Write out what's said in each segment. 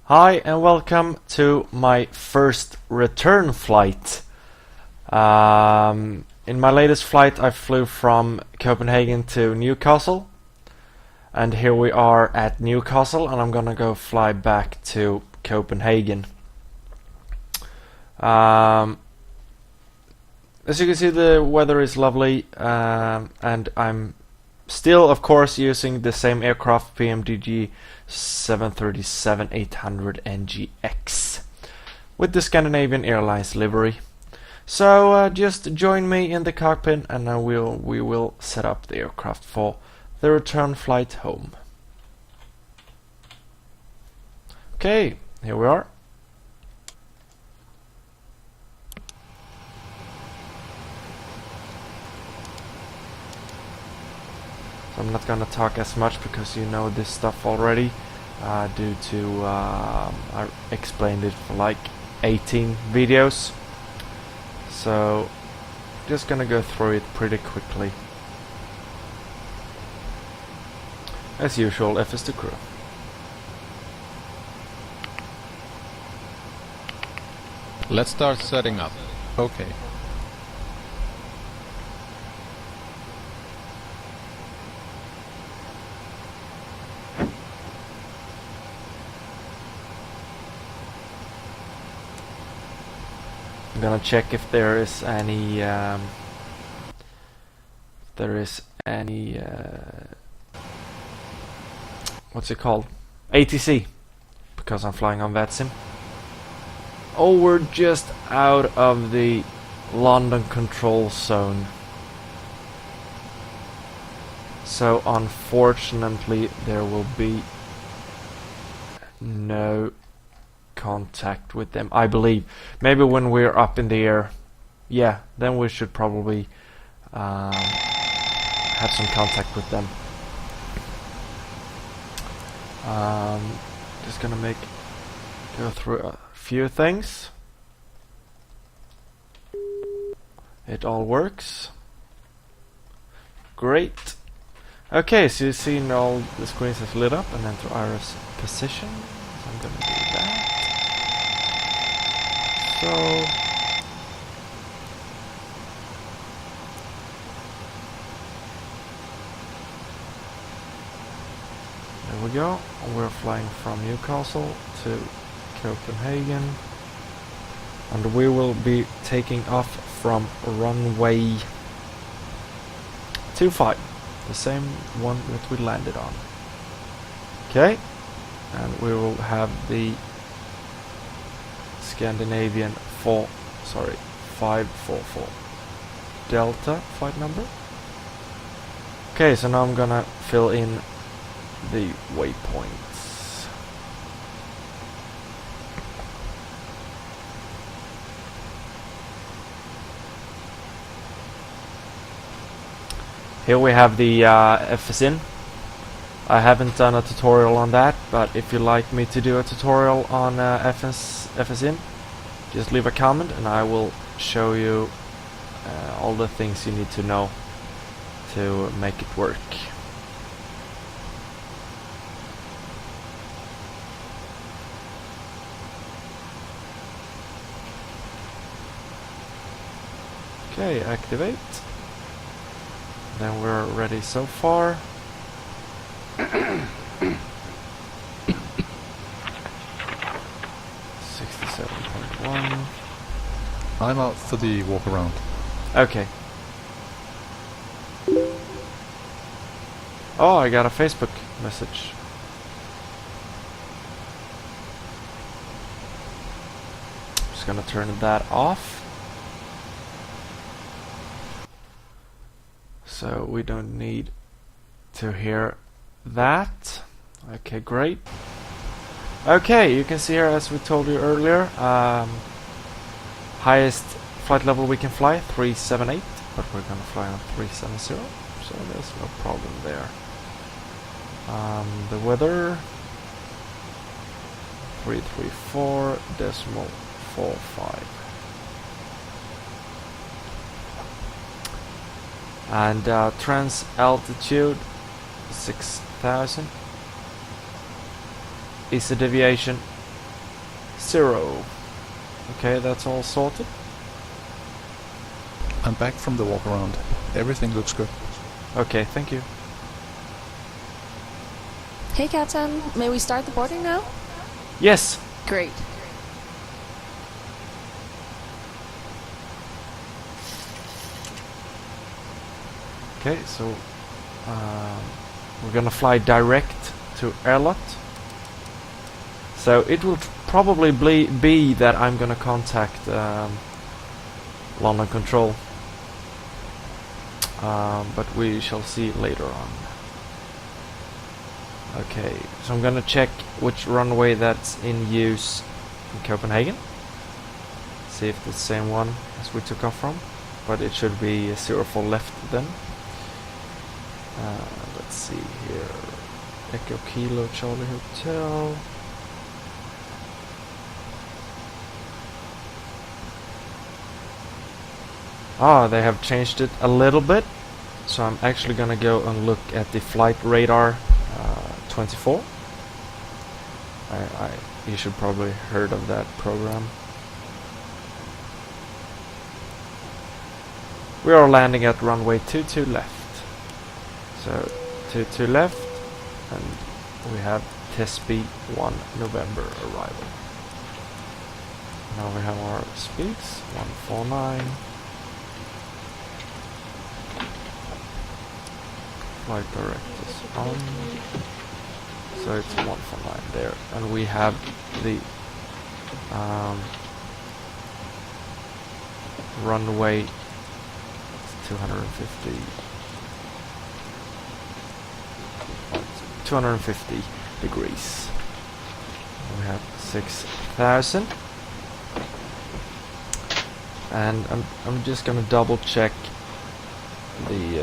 Hi and welcome to my first return flight. In my latest flight I flew from Copenhagen to Newcastle, and here we are at Newcastle, and I'm gonna go fly back to Copenhagen. As you can see, the weather is lovely, and I'm still, of course, using the same aircraft, Pmdg 737-800 NGX, with the Scandinavian Airlines livery. So just join me in the cockpit, and we will set up the aircraft for the return flight home. Okay, here we are. I'm not gonna talk as much because you know this stuff already, due to I explained it for like 18 videos. So just gonna go through it pretty quickly. As usual, F is to crew. Let's start setting up. Okay. I'm gonna check if there is any what's it called? ATC, because I'm flying on Vatsim. Oh, we're just out of the London control zone. So unfortunately there will be no contact with them, I believe. Maybe when we're up in the air, yeah, then we should probably have some contact with them. Just gonna go through a few things. It all works. Great. Okay, so you see all the screens is lit up and enter iris position. So I'm gonna do that. So there we go. We're flying from Newcastle to Copenhagen, and we will be taking off from runway 25, the same one that we landed on. Okay, and we will have the Scandinavian 544 Delta flight number. Okay, so now I'm gonna fill in the waypoints. Here we have the FSIN. I haven't done a tutorial on that, but if you'd like me to do a tutorial on FSIN, just leave a comment and I will show you all the things you need to know to make it work. Okay, activate. Then we're ready so far. 67.1. I'm out for the walk around. Okay. Oh, I got a Facebook message. Just gonna turn that off, so we don't need to hear that. Okay, great. Okay, you can see here, as we told you earlier, highest flight level we can fly, 378, but we're gonna fly on 370, so there's no problem there. The weather, 334.45. And trans altitude 6,000. Is the deviation 0. Okay, that's all sorted. I'm back from the walk around. Everything looks good. Okay, thank you. Hey Captain, may we start the boarding now? Yes. Great. Okay, so we're gonna fly direct to Airlot. So it will probably be that I'm gonna contact London Control, but we shall see later on. Okay, so I'm gonna check which runway that's in use in Copenhagen. See if it's the same one as we took off from, but it should be 04 left then. Let's see here. Echo Kilo Charlie Hotel. Ah, they have changed it a little bit. So I'm actually gonna go and look at the flight radar 24. You should probably heard of that program. We are landing at runway 22 left. So 22 left, and we have Tesby 1 November arrival. Now we have our speeds 149. Flight direct is on. So it's 149 there, and we have the runway 250 degrees. We have 6,000, and I'm just gonna double check the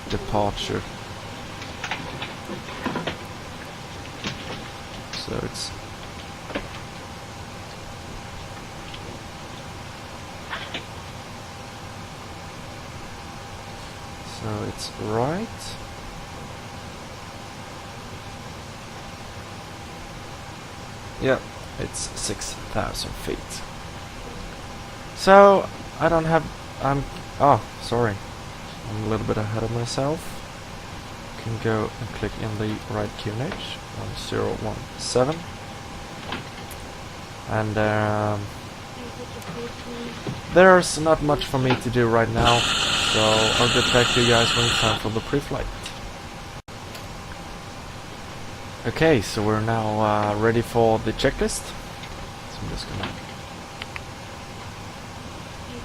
departure. So it's right. Yeah, it's 6,000 feet. So I don't have. Oh, sorry. I'm a little bit ahead of myself. Can go and click in the right QNH 1017, and there's not much for me to do right now, so I'll get back to you guys when it's time for the pre-flight. Okay, so we're now ready for the checklist. So I'm just gonna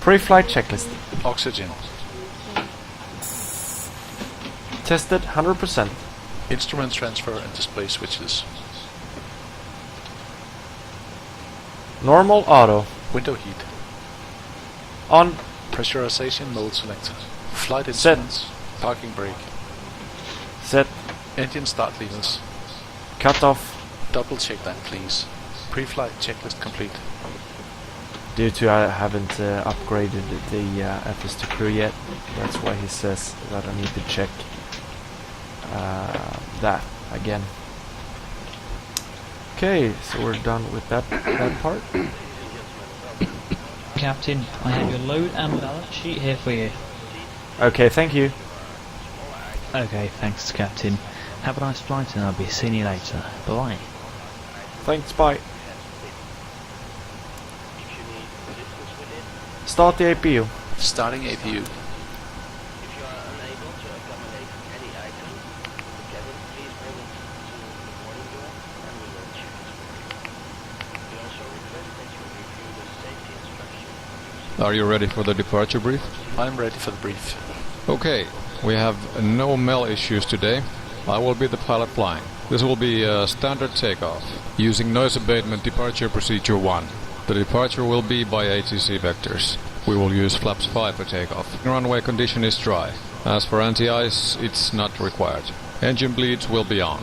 pre-flight checklist. Oxygen. Tested 100%. Instrument transfer and display switches. Normal auto. Window heat. On. Pressurization mode selected. Flight Set. instruments. Parking brake. Set. Engine start levers. Cut off. Double check that please. Pre-flight checklist complete. Due to I haven't upgraded the FS2 crew yet, that's why he says that I need to check that again. Okay, so we're done with that part. Captain, I have your load and balance sheet here for you. Okay, thank you. Okay, thanks Captain. Have a nice flight and I'll be seeing you later. Bye. Thanks, bye. Start the APU. Starting APU. Are you ready for the departure brief? I'm ready for the brief. Okay, we have no MEL issues today. I will be the pilot flying. This will be a standard takeoff, using noise abatement departure procedure 1. The departure will be by ATC vectors. We will use flaps 5 for takeoff. Runway condition is dry. As for anti-ice, it's not required. Engine bleeds will be on.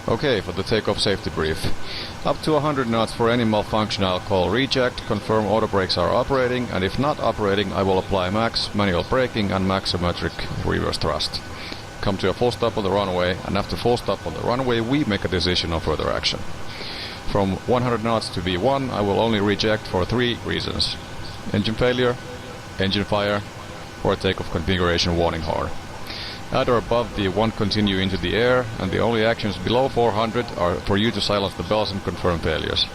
Okay, for the takeoff safety brief. Up to 100 knots for any malfunction I'll call reject, confirm auto brakes are operating, and if not operating I will apply max, manual braking and maximmetric reverse thrust. Come to a full stop on the runway, and after full stop on the runway we make a decision on further action. From 100 knots to V1 I will only reject for 3 reasons: engine failure, engine fire, or takeoff configuration warning horn. At or above V1 continue into the air, and the only actions below 400 are for you to silence the bells and confirm failures.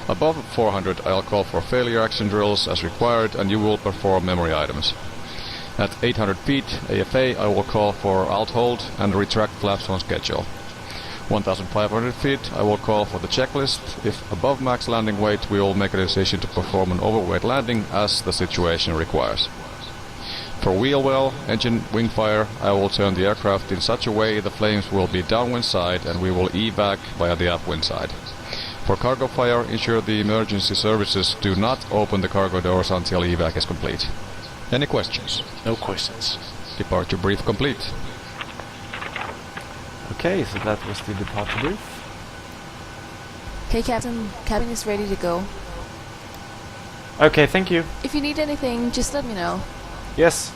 Above 400 I'll call for failure action drills as required, and you will perform memory items. At 800 feet AFA I will call for alt hold and retract flaps on schedule. 1500 feet I will call for the checklist. If above max landing weight we will make a decision to perform an overweight landing as the situation requires. For wheel well, engine wing fire, I will turn the aircraft in such a way the flames will be downwind side and we will evac via the upwind side. For cargo fire, ensure the emergency services do not open the cargo doors until evac is complete. Any questions? No questions. Departure brief complete. Okay, so that was the departure brief. Okay, Captain, cabin is ready to go. Okay, thank you. If you need anything, just let me know. Yes.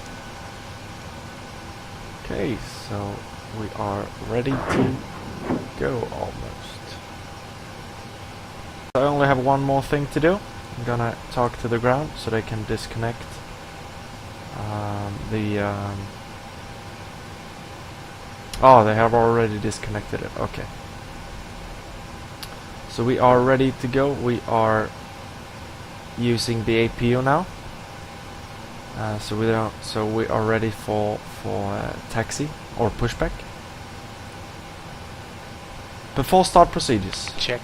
Okay, so we are ready to go almost. I only have one more thing to do. I'm gonna talk to the ground so they can disconnect oh, they have already disconnected it. Okay. So we are ready to go. We are using the APU now. So we are ready for taxi or pushback. Before start procedures. Check.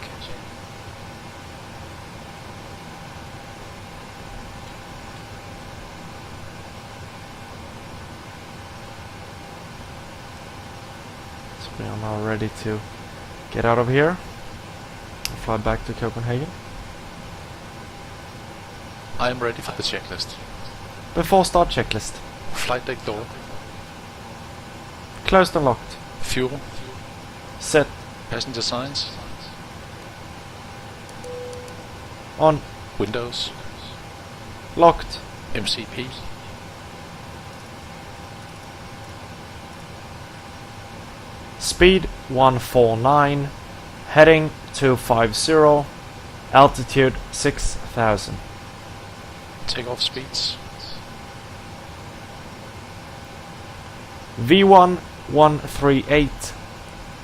So we are now ready to get out of here and fly back to Copenhagen. I am ready for the checklist. Before start checklist. Flight deck door. Closed and locked. Fuel. Set. Passenger signs. On. Windows. Locked. MCP. Speed 149. Heading 250. Altitude 6000. Takeoff speeds. V1 138,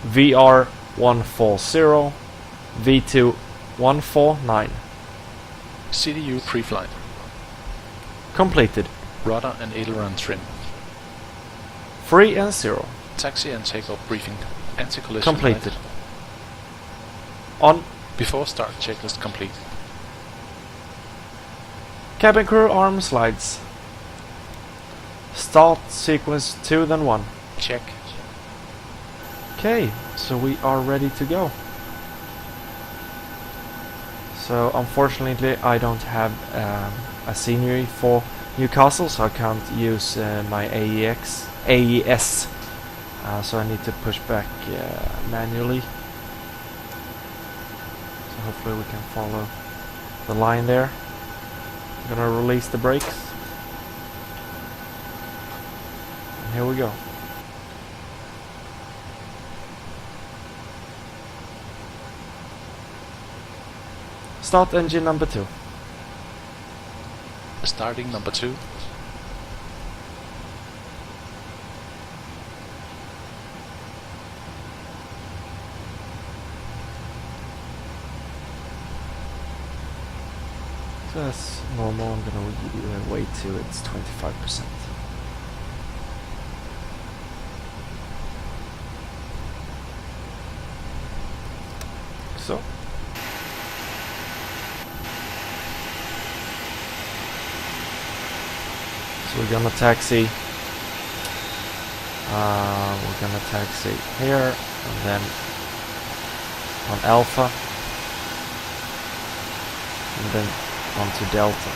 VR 140, V2 149. CDU pre-flight. Completed. Rudder and aileron trim. 3 and 0. Taxi and takeoff briefing. Anti-collision Completed. light. On. Before start checklist complete. Cabin crew arm slides. Start sequence 2 then 1. Check. Okay, so we are ready to go. So unfortunately I don't have a scenery for Newcastle, so I can't use my AES. So I need to push back manually. So hopefully we can follow the line there. I'm gonna release the brakes. And here we go. Start engine number 2. Starting number 2. So that's normal. I'm gonna wait till it's 25%. So. So we're gonna taxi. We're gonna taxi here and then on Alpha and then onto Delta.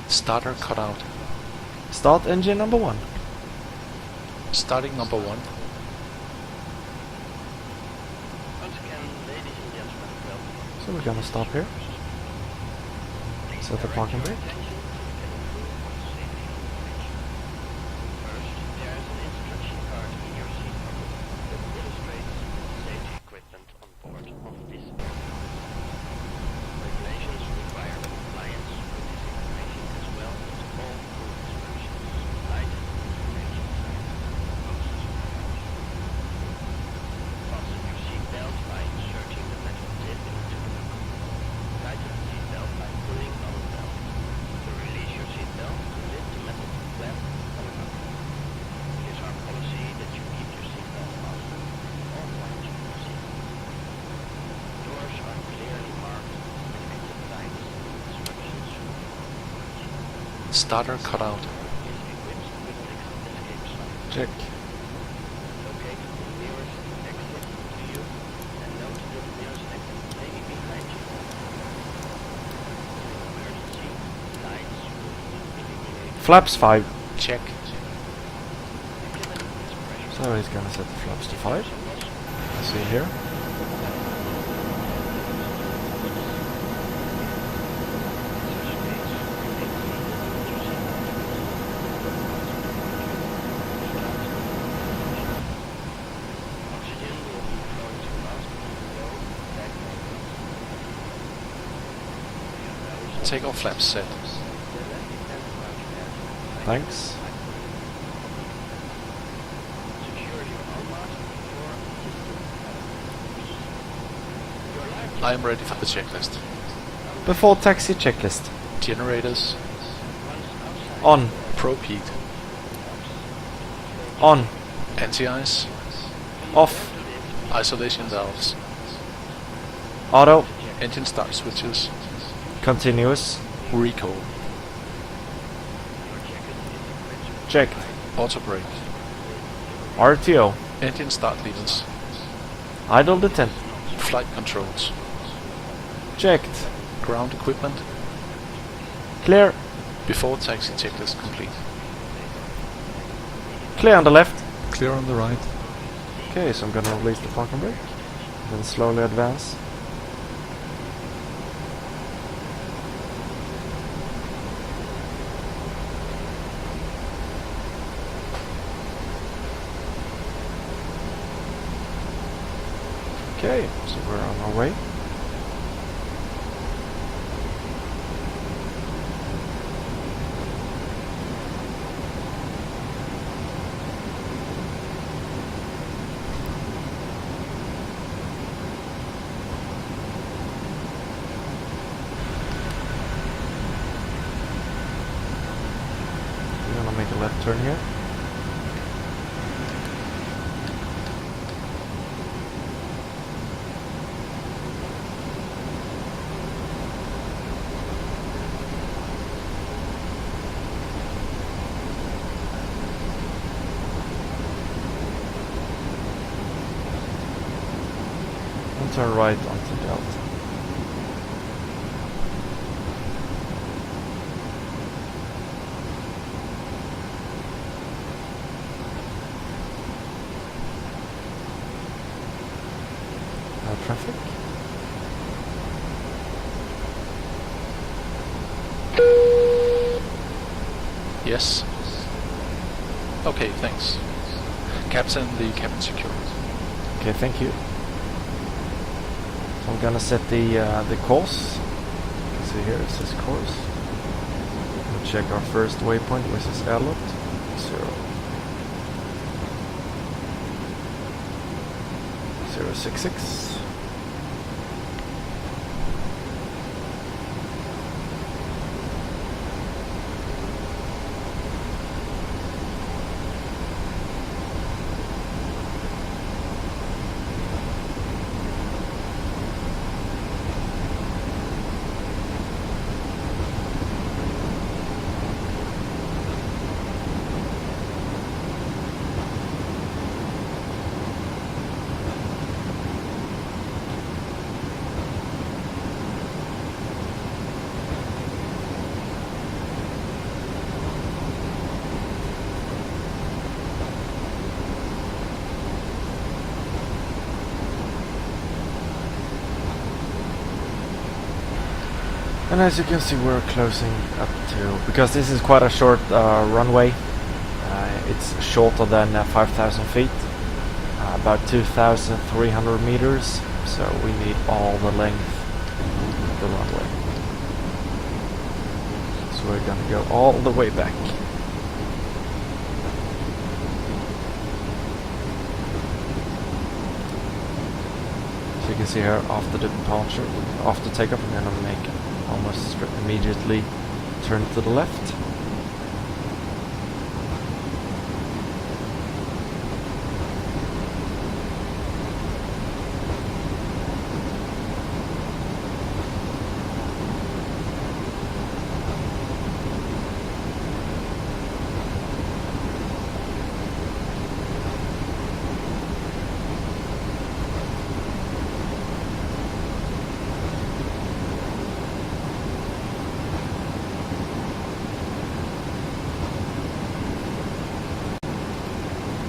Starter cut out. Start engine number 1. Starting number 1. So we're gonna stop here. Set the parking brake. Starter cut out. Check. Flaps 5. Check. So he's gonna set the flaps to 5. Let's see here. Takeoff flaps set. Thanks. I am ready for the checklist. Before taxi checklist. Generators. On. Probe heat. On. Anti-ice. Off. Isolation valves. Auto. Engine start switches. Continuous. Recall. Checked. Auto brake. RTO. Engine start levers. Idle detent. Flight controls. Checked. Ground equipment. Clear. Before taxi checklist complete. Clear on the left. Clear on the right. Okay, so I'm gonna release the parking brake. Then slowly advance. Okay, so we're on our way. We're gonna make a left turn here. Turn right onto Delta. No traffic. Yes. Okay, thanks. Captain, the cabin secure. Okay, thank you. So I'm gonna set the course. You can see here it says course. We'll check our first waypoint, which is airlock 066. And as you can see, we're closing up to, because this is quite a short runway. It's shorter than 5,000 feet, about 2,300 meters. So we need all the length of the runway. So we're gonna go all the way back. So you can see here, after the departure, after takeoff, we're gonna make almost immediately turn to the left.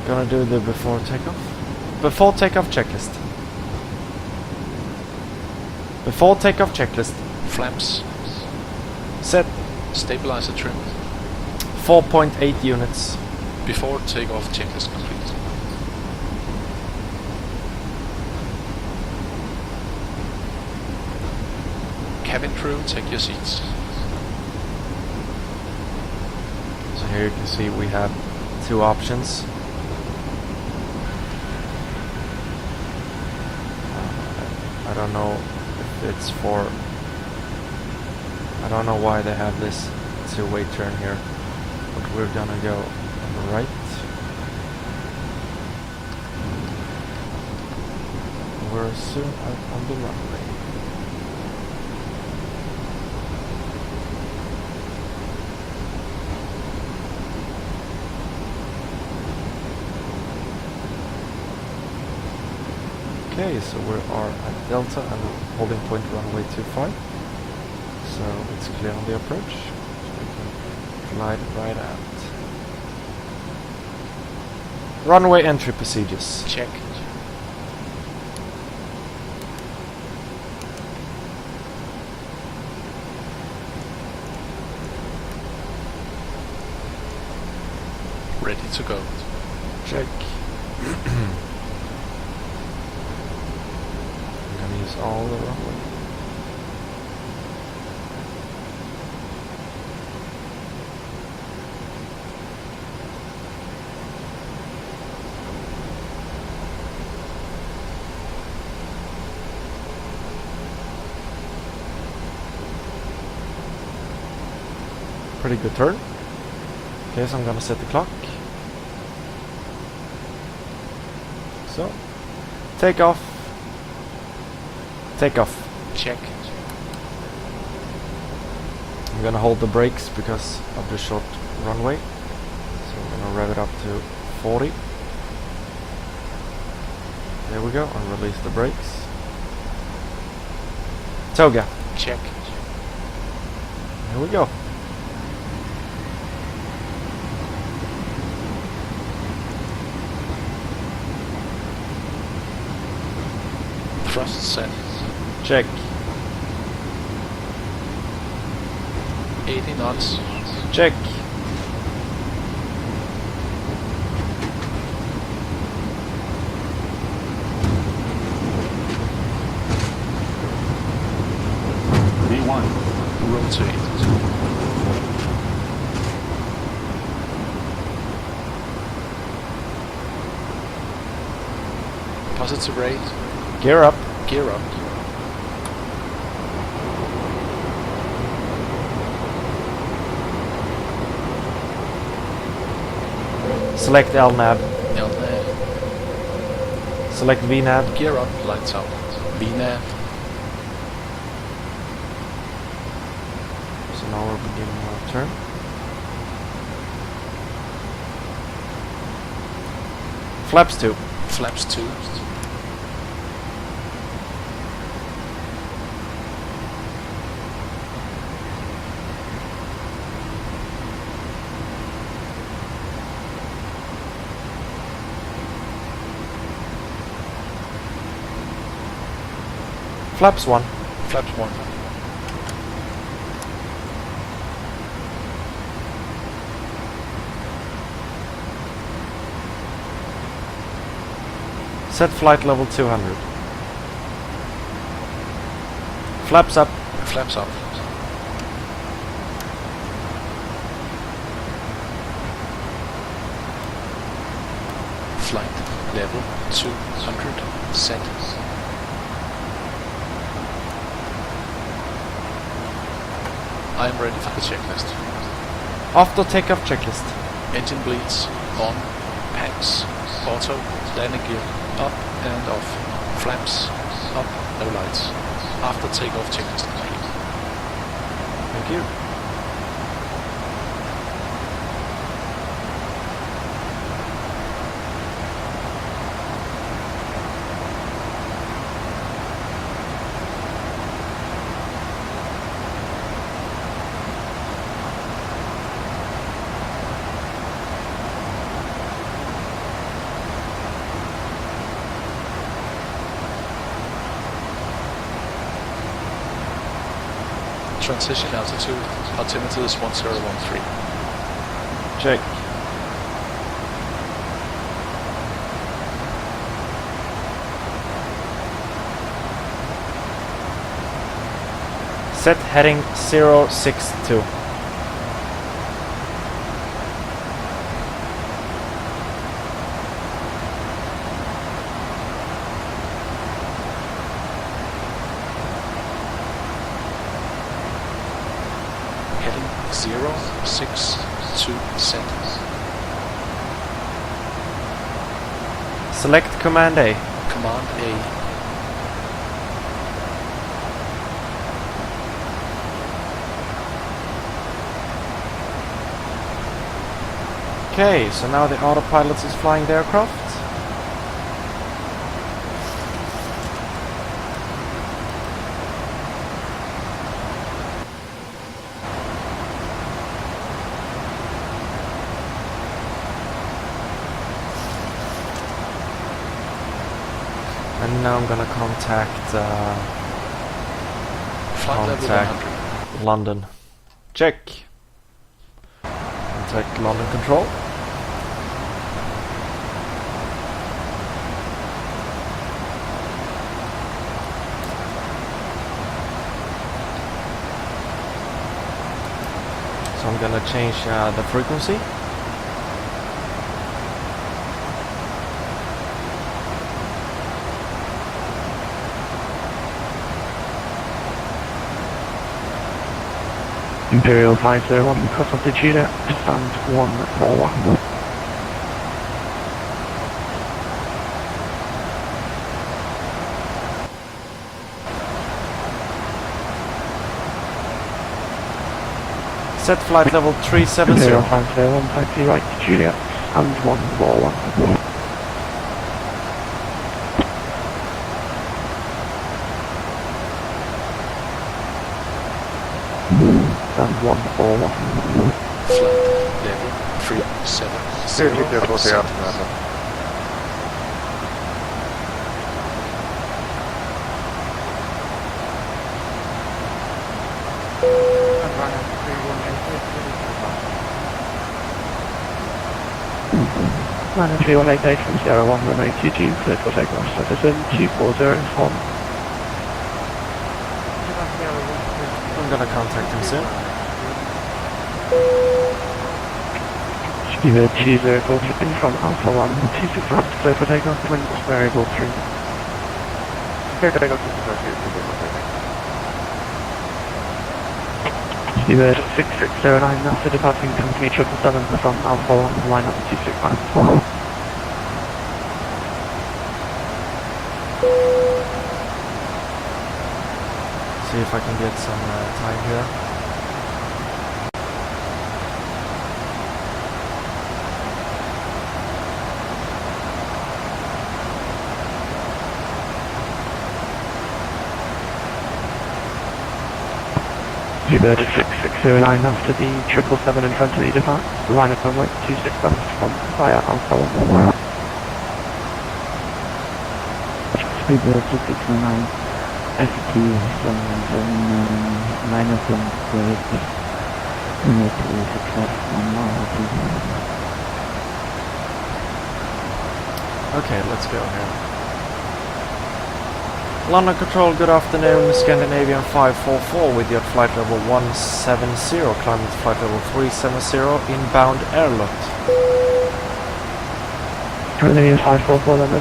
Gonna do the before takeoff checklist. Before takeoff checklist. Flaps. Set. Stabilizer trim. 4.8 units. Before takeoff checklist complete. Cabin crew, take your seats. So here you can see we have two options. I don't know if it's for... I don't know why they have this two-way turn here, but we're gonna go on the right. We're soon out on the runway. Okay, so we are at Delta and holding point runway 25. So it's clear on the approach. So we can glide right out. Runway entry procedures. Check. Ready to go. Check. I'm gonna use all the runway. Pretty good turn. Okay, so I'm gonna set the clock. So, take off. Take off. Check. I'm gonna hold the brakes because of the short runway. So I'm gonna rev it up to 40. There we go, and release the brakes. Toga. Check. Here we go. Thrust set. Check. 80 knots. Check. V1. Rotate. Positive rate. Gear up. Gear up. Select LNAV. LNAV. Select VNAV. Gear up. Lights out. VNAV. So now we're beginning our turn. Flaps 2. Flaps 2. Flaps 1. Flaps 1. Set flight level 200. Flaps up. Flaps up. Flight level 200 set. I am ready for the checklist. After takeoff checklist. Engine bleeds, on, packs, auto, landing gear, up and off, flaps, up, no lights. After takeoff checklist complete. Thank you. Transition altitude, altimeter is 1013. Check. Set heading 062. Heading 062 set. Select Command A. Command A. Okay, so now the autopilot is flying the aircraft. And now I'm gonna contact Flight level 100. London. Check. Contact London Control. So I'm gonna change the frequency. Imperial 501, cross altitude at stand 141. Set flight level 370. Imperial 501, taxi right to Juliet, stand 141. Stand 141. Flight level 370. Runner 3188 from 01, runway 22, clear for takeoff, citizen 240 from. I'm gonna contact him soon. Speed 2043 from Alpha 1, 26 knots, clear for takeoff, wind variable 3. Clear takeoff, Speed 6609, after departing company 777 from Alpha 1, line up 265. See if I can get some time here. Speed 6609, after the 777 in front of the depart, line up runway 265 from via Alpha 1. Speed 6609. ST minus 1 squared success on Okay, let's go here. London Control, good afternoon. Scandinavian 544 with your flight level 170, climbing to flight level 370, inbound airlift. Scandinavian 544, London,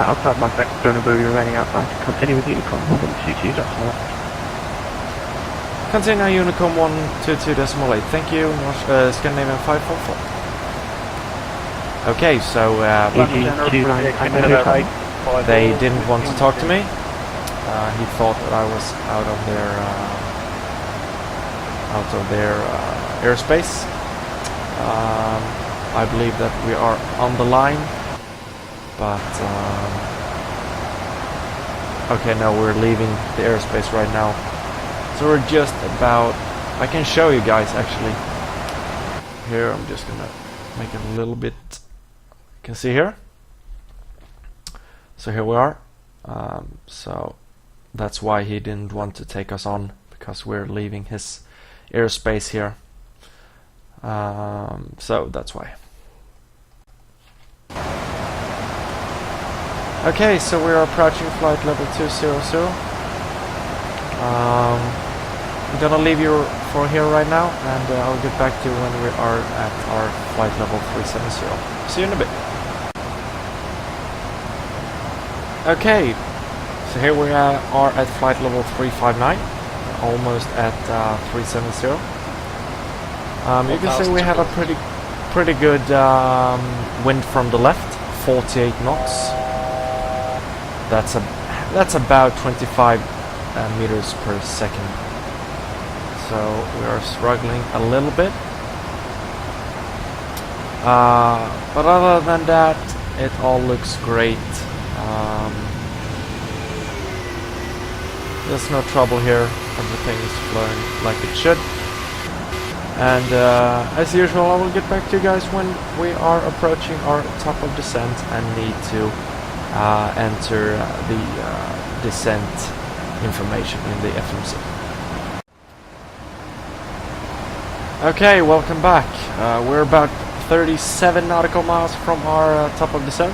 outside my sector, and a buoy remaining outside. Continue with Unicom 122, that's all. Continue Unicom 122.8. Thank you, Scandinavian 544. Okay, so they didn't want to talk to me. He thought that I was out of their airspace. I believe that we are on the line, but okay, no, we're leaving the airspace right now. So we're just about, I can show you guys actually. Here, I'm just gonna make it a little bit, you can see here. So here we are. So that's why he didn't want to take us on, because we're leaving his airspace here. So that's why. Okay, so we're approaching flight level 200. I'm gonna leave you for here right now, and I'll get back to you when we are at our flight level 370. See you in a bit. Okay, so here we are at flight level 359, almost at 370. You can see we have a pretty good wind from the left, 48 knots. That's about 25 meters per second. So we are struggling a little bit, but other than that, it all looks great. There's no trouble here. Everything is flowing like it should. And as usual, I will get back to you guys when we are approaching our top of descent and need to enter the descent information in the FMC. Okay, welcome back. We're about 37 nautical miles from our top of descent.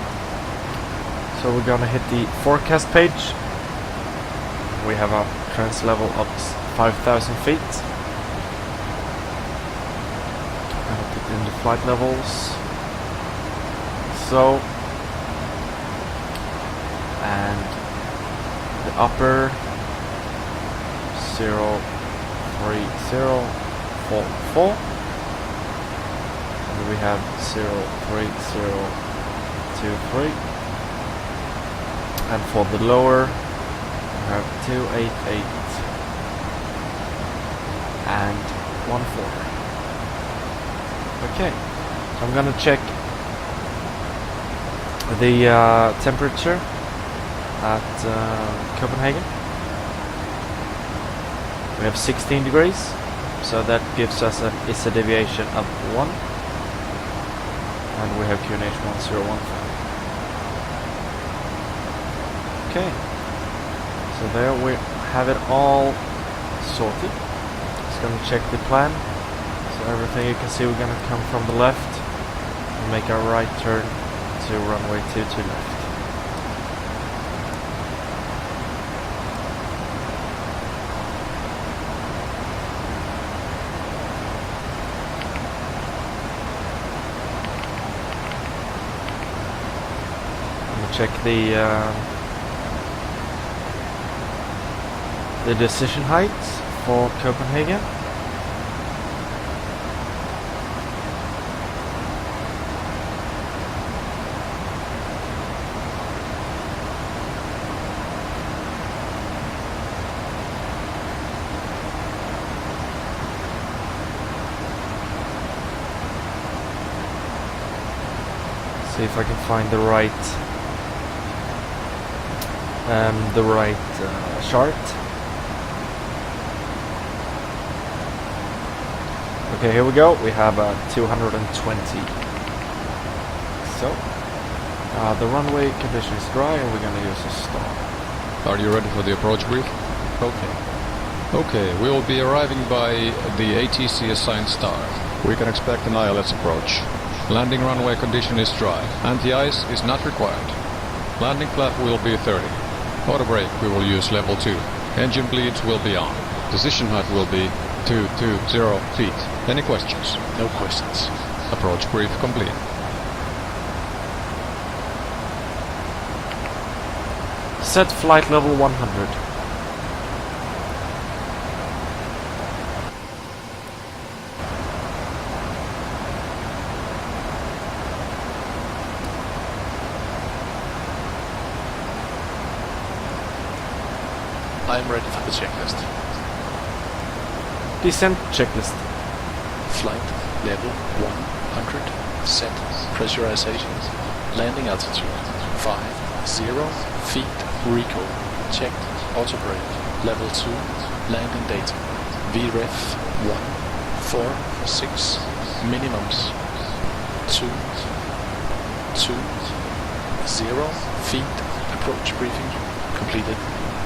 So we're gonna hit the forecast page. We have a trans level of 5,000 feet. Gonna put in the flight levels. So, and the upper 03044, and we have 03023, and for the lower we have 288 and 14. Okay, so I'm gonna check the temperature at Copenhagen. We have 16 degrees, so that gives us a deviation of 1, and we have QNH 1015. Okay, so there we have it all sorted. Just gonna check the plan. So everything you can see, we're gonna come from the left and make a right turn to runway 22 left. Check the decision heights for Copenhagen. See if I can find the right chart. Okay, here we go. We have 220. So the runway condition is dry, and we're gonna use a star. Are you ready for the approach brief? Okay. Okay, we will be arriving by the ATC assigned star. We can expect an ILS approach. Landing runway condition is dry. Anti-ice is not required. Landing flap will be 30. Auto brake we will use level 2. Engine bleeds will be on. Decision height will be 220 feet. Any questions? No questions. Approach brief complete. Set flight level 100. I am ready for the checklist. Descent checklist. Flight level 100. Set pressurization. Landing altitude 50 feet. Recall. Checked. Auto brake. Level 2. Landing data. VREF 146. Minimums 220 feet. Approach briefing completed.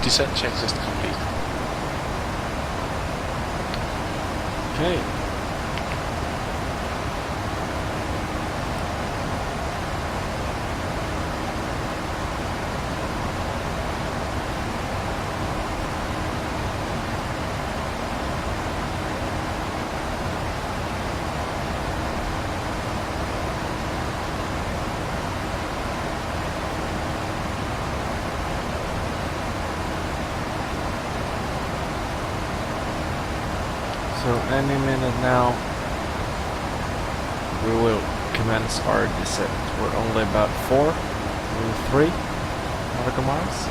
Descent checklist complete. Okay. So any minute now we will commence our descent. We're only about 3 nautical miles.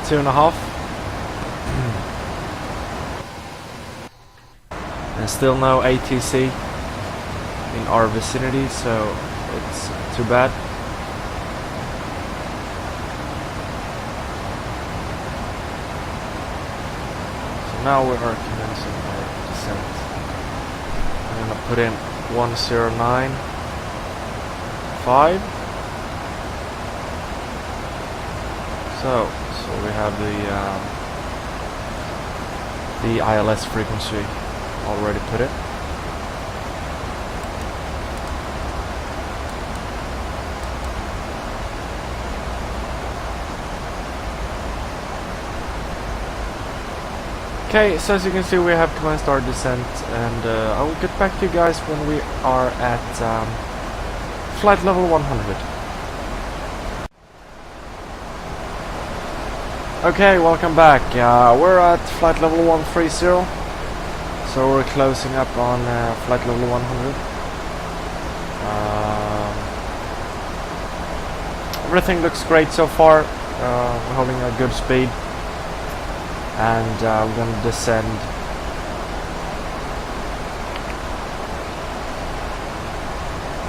Two and a half. And still no ATC in our vicinity, so it's too bad. So now we are commencing our descent. I'm gonna put in 1095. So we have the ILS frequency already put in. Okay, so as you can see we have commenced our descent, and I will get back to you guys when we are at flight level 100. Okay, welcome back. We're at flight level 130, so we're closing up on flight level 100. Everything looks great so far. We're holding a good speed. And we're going to descend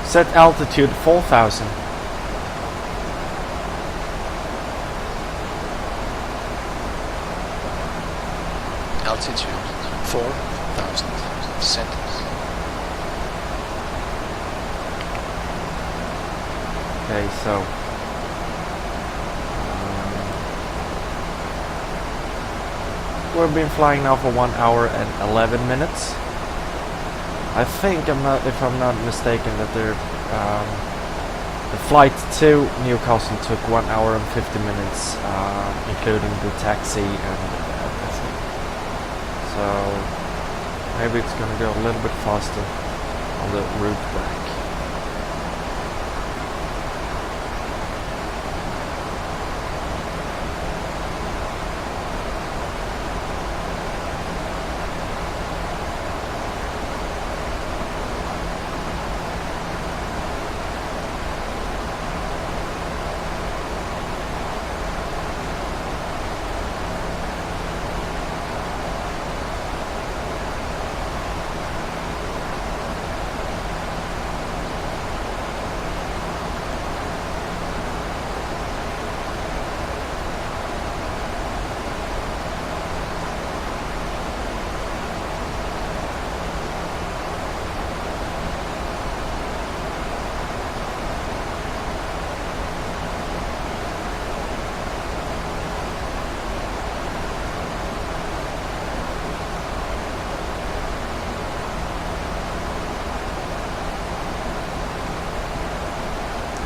set altitude 4,000. Altitude 4,000. Set. Okay, so we've been flying now for 1 hour and 11 minutes. I think if I'm not mistaken, that the flight to Newcastle took 1 hour and 50 minutes, including the taxi and everything. So maybe it's gonna go a little bit faster on the route back.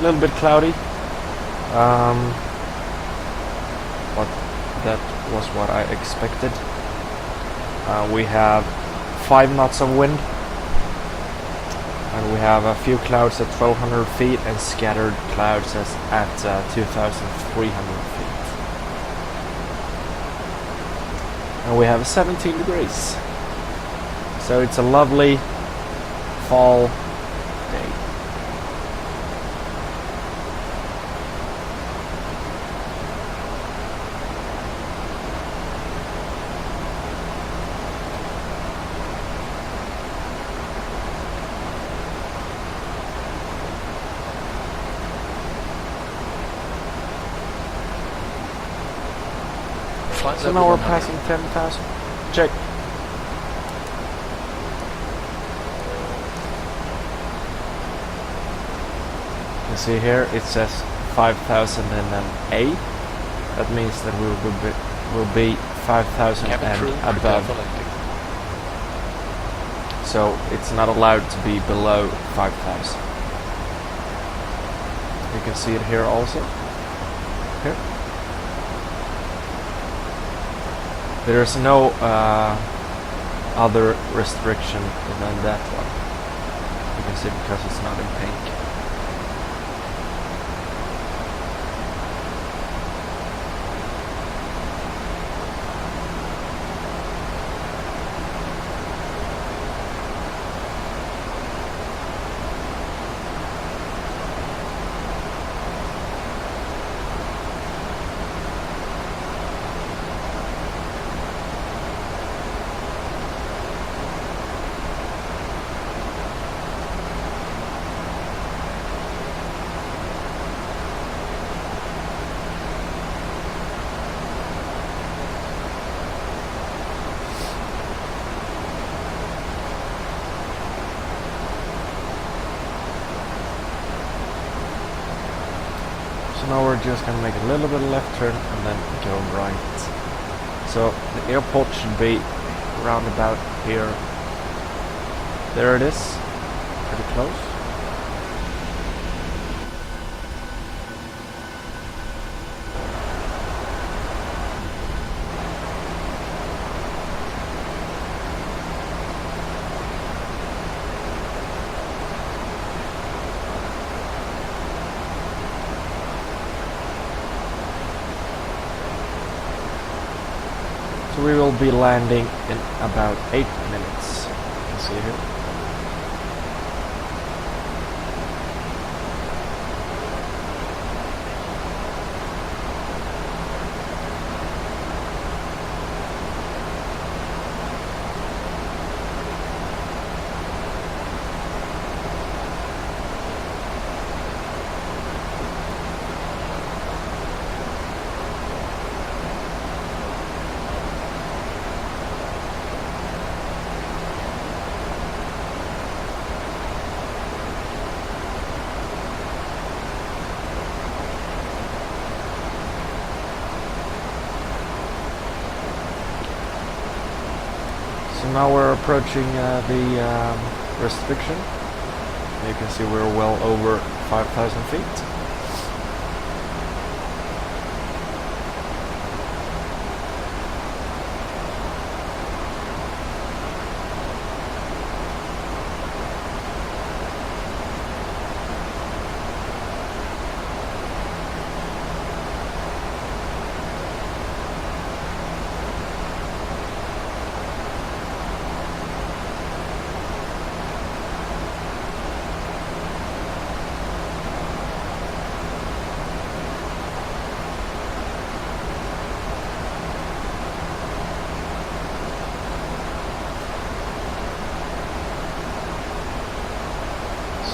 A little bit cloudy. But that was what I expected. We have 5 knots of wind. And we have a few clouds at 1200 feet and scattered clouds at 2300 feet. And we have 17 degrees. So it's a lovely fall day. Flight So level now we're 100. passing 10,000. Check. You see here it says 5,000 and then A. That means that we will be 5,000 Cabin and crew, prepare above. for landing. So it's not allowed to be below 5,000. You can see it here also. Here. There's no other restriction than that one. You can see because it's not in pink. So now we're just gonna make a little bit of left turn and then go right. So the airport should be around about here. There it is, pretty close. So we will be landing in about 8 minutes. You can see here. So now we're approaching the restriction. You can see we're well over 5,000 feet.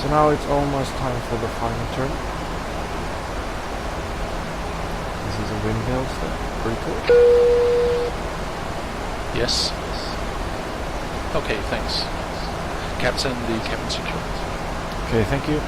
So now it's almost time for the final turn. This is a windmill stuff, pretty cool. Yes. Okay, thanks. Captain, the cabin secure. Okay, thank you.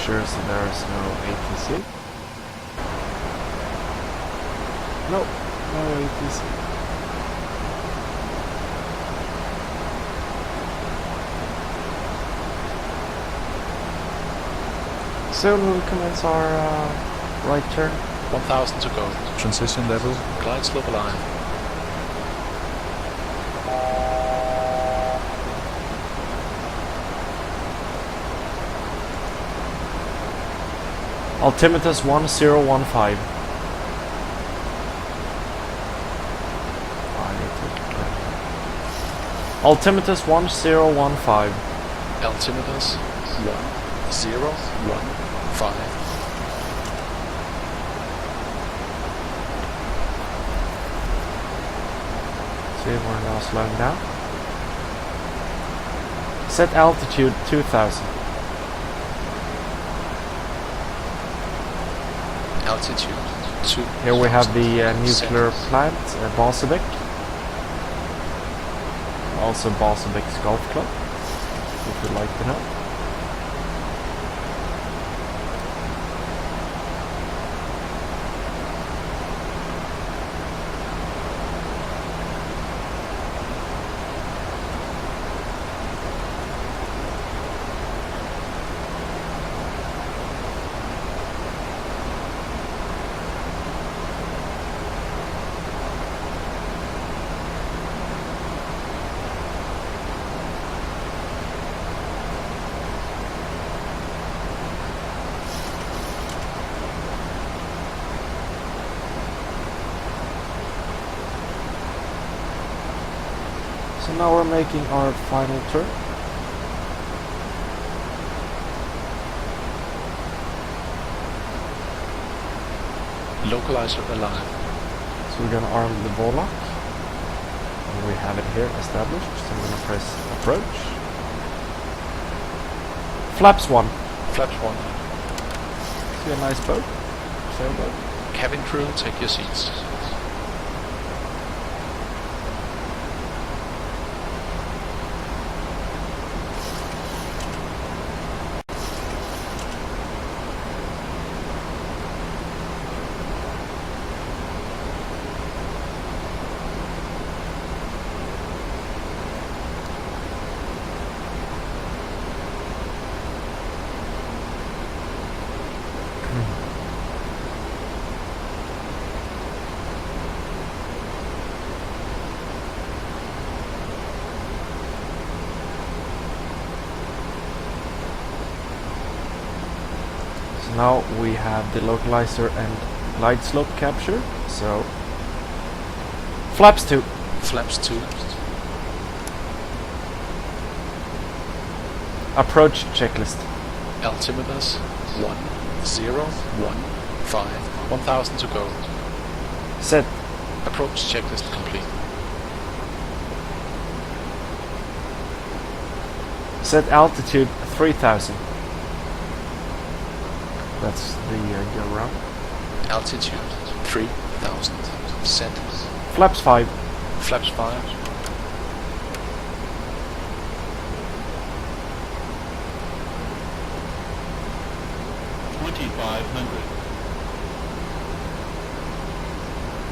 sure so there's no ATC. No, no ATC. Soon we'll commence our right turn. 1000 to go. Transition level. Glide slope alive. Altimeter's 1015. Altimeter's 1015. Altimeters 1015. See, we're now slowing down. Set altitude 2000. Altitude 2. Here we have the nuclear plant, Barsebäck. Also Barsebäck's golf club, if you'd like to know. So now we're making our final turn. Localizer alive. So we're gonna arm the Volak. And we have it here established, so I'm gonna press approach. Flaps 1. Flaps 1. See a nice boat? Sailboat. Cabin crew, take your seats. Now we have the localizer and glide slope capture, so flaps 2. Flaps 2. Approach checklist. Altimeters 1015. 1000 to go. Set. Approach checklist complete. Set altitude 3000. That's the go round. Altitude 3000. Set. Flaps 5. Flaps 5.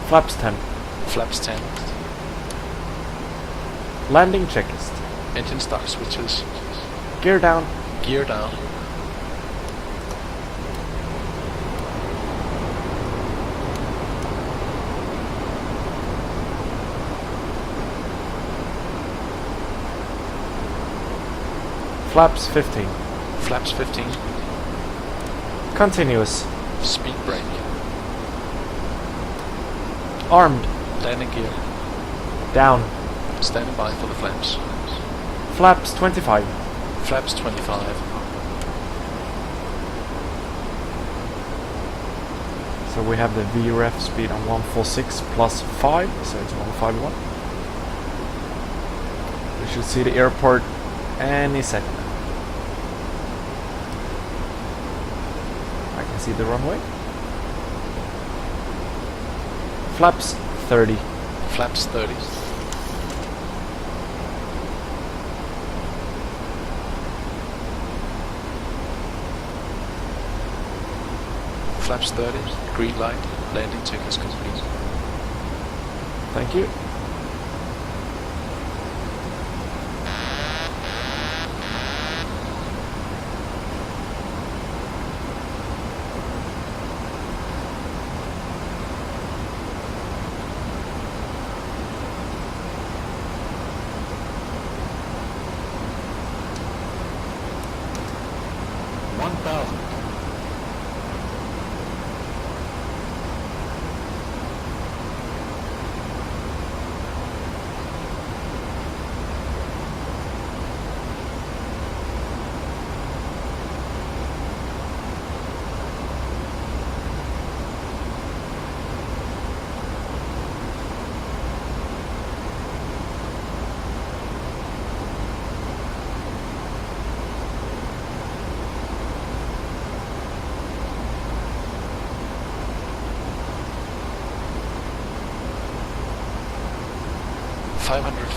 Flaps 10. Flaps 10. Landing checklist. Engine start switches. Gear down. Gear down. Flaps 15. Flaps 15. Continuous. Speed brake. Armed. Landing gear. Down. Standing by for the flaps. Flaps 25. Flaps 25. So we have the VREF speed on 146 plus 5, so it's 151. We should see the airport any second. I can see the runway. Flaps 30. Flaps 30. Flaps 30, green light, landing check is complete. Thank you.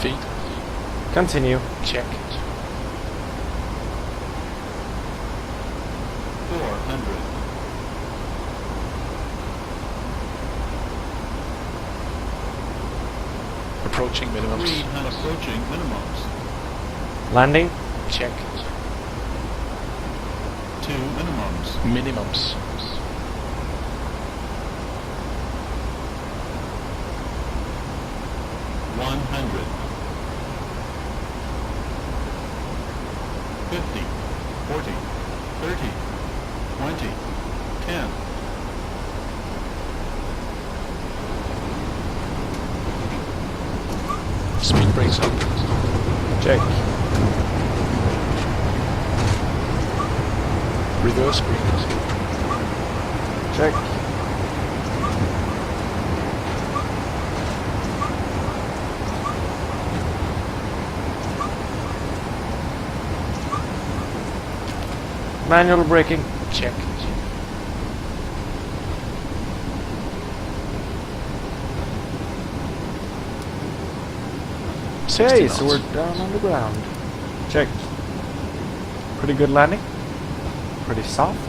Feet. Continue. Check. 400. Approaching minimums. 300. Approaching minimums. Landing. Check. 2 minimums. Minimums. 100. 50. 40. 30. 20. 10. Speed brakes up. Check. Reverse brakes. Check. Manual braking. Check. Okay, so we're down on the ground. Check. Pretty good landing. Pretty soft.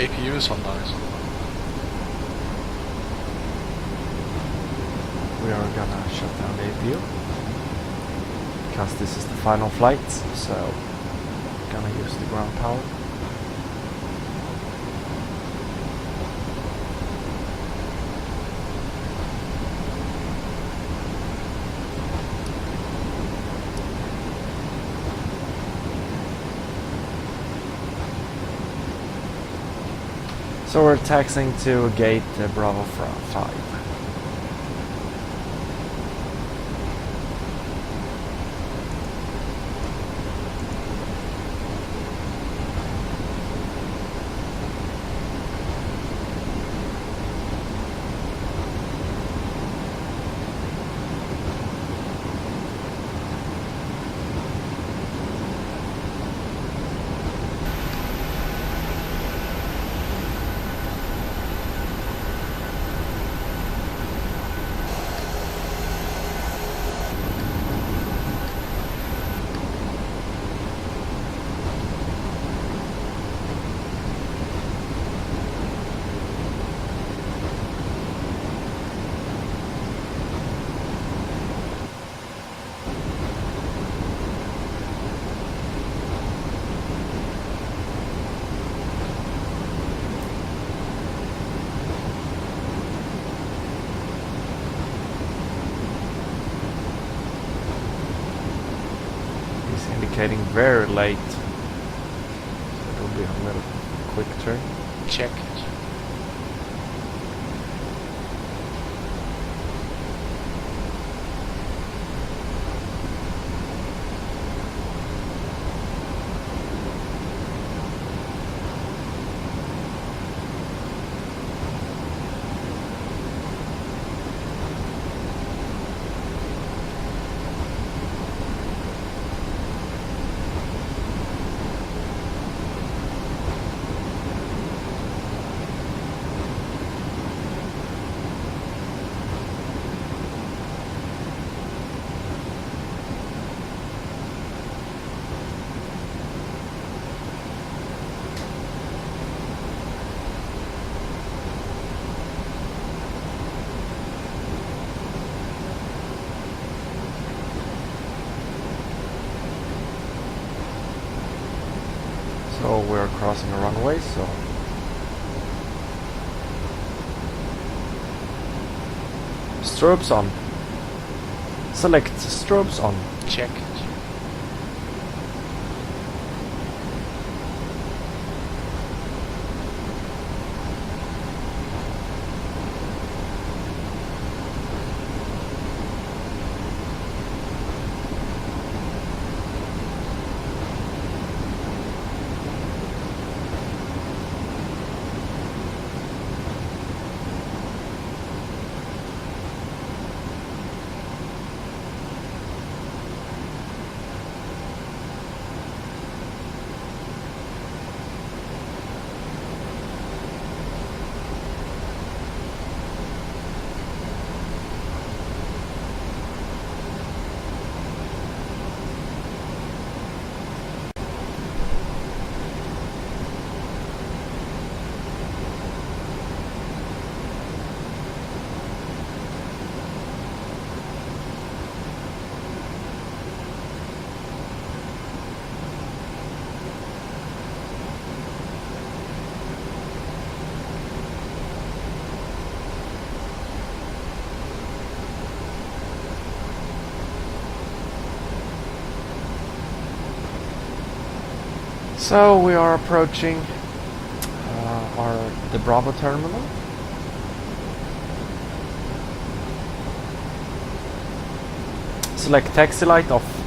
APU is online. We are gonna shut down the APU because this is the final flight, so gonna use the ground power. So we're taxiing to gate Bravo 5. He's indicating very late. So it will be a little quick turn. Check. So we're crossing a runway, so strobes on. Select strobes on. Check. So we are approaching the Bravo terminal. Select taxi light off.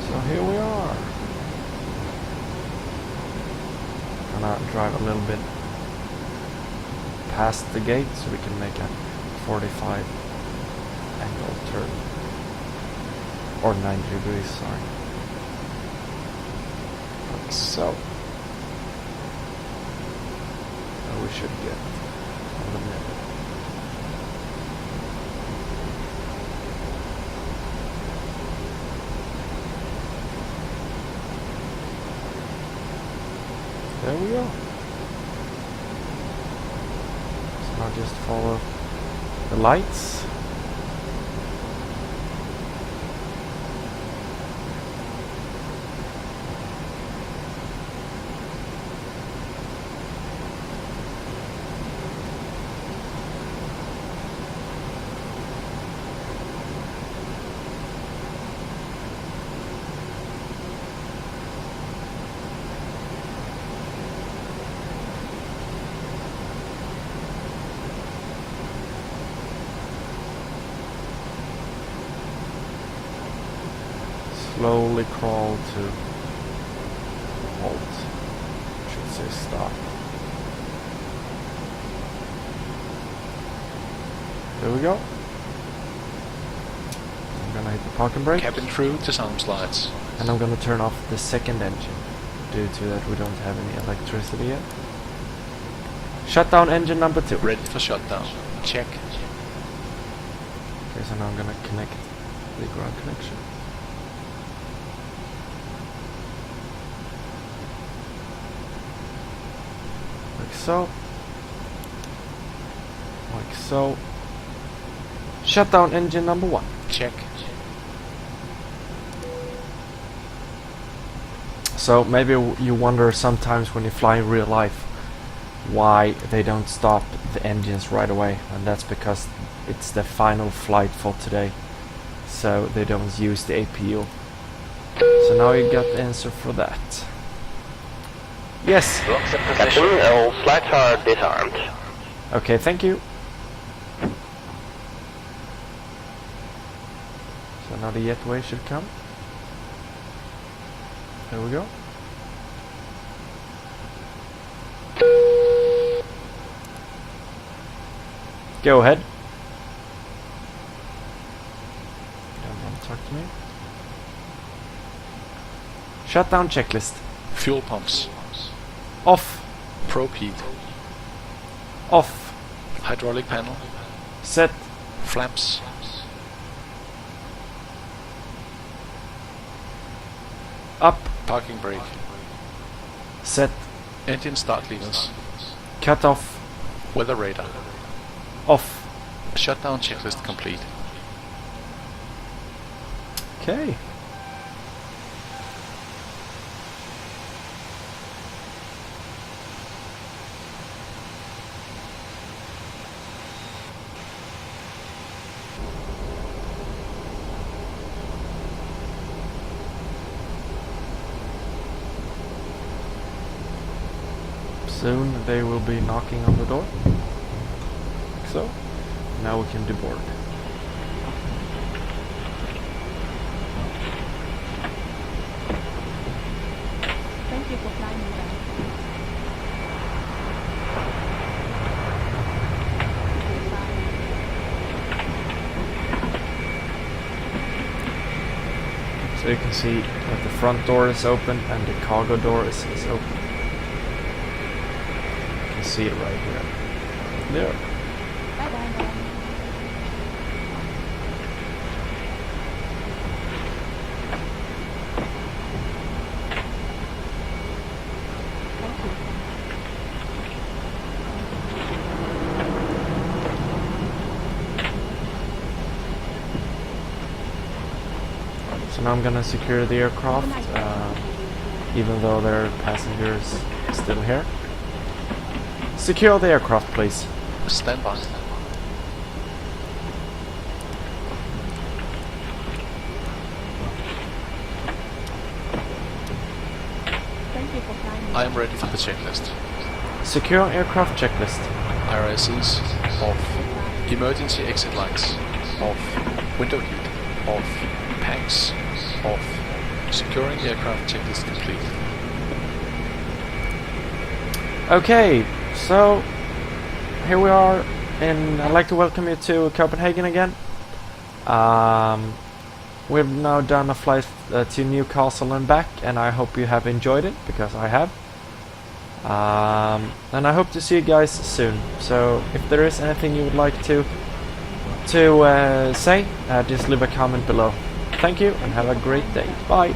So here we are. Gonna drive a little bit past the gate so we can make a 45 angle turn. Or 90 degrees, sorry. Like so. So we should get on the middle. There we go. So now just follow the lights. Slowly crawl to halt. Should say stop. There we go. gonna hit the parking brake. Cabin crew to sound slides. And I'm gonna turn off the second engine, due to that we don't have any electricity yet. Shut down engine number 2. Ready for shutdown. Check. Okay, so now I'm gonna connect the ground connection. Like so. Like so. Shut down engine number 1. Check. So maybe you wonder sometimes when you fly in real life why they don't stop the engines right away, and that's because it's the final flight for today, so they don't use the APU. So now you got the answer for that. Yes. Captain, all flights are disarmed. Okay, thank you. So now the jetway should come. There we go. Go ahead. Don't want to talk to me. Shutdown checklist. Fuel pumps. Off. Probe heat. Off. Hydraulic panel. Set. Flaps. Up. Parking brake. Set. Engine start levers. Cut off. Weather radar. Off. Shutdown checklist complete. Okay. Soon they will be knocking on the door. So, now we can deboard. Thank you for flying with us. So you can see that the front door is open and the cargo door is open. You can see it right here. There. Bye bye, bye. Thank you. So now I'm gonna secure the aircraft, even though there are passengers still here. Secure the aircraft, please. Stand by. Thank you for flying with I am ready for the checklist. Secure aircraft checklist. RSEs off. Emergency exit lights off. Window heat off. Packs off. Securing aircraft checklist complete. Okay, so here we are, and I'd like to welcome you to Copenhagen again. We've now done a flight to Newcastle and back, and I hope you have enjoyed it, because I have. And I hope to see you guys soon. So if there is anything you would like to say, just leave a comment below. Thank you and have a great day. Bye.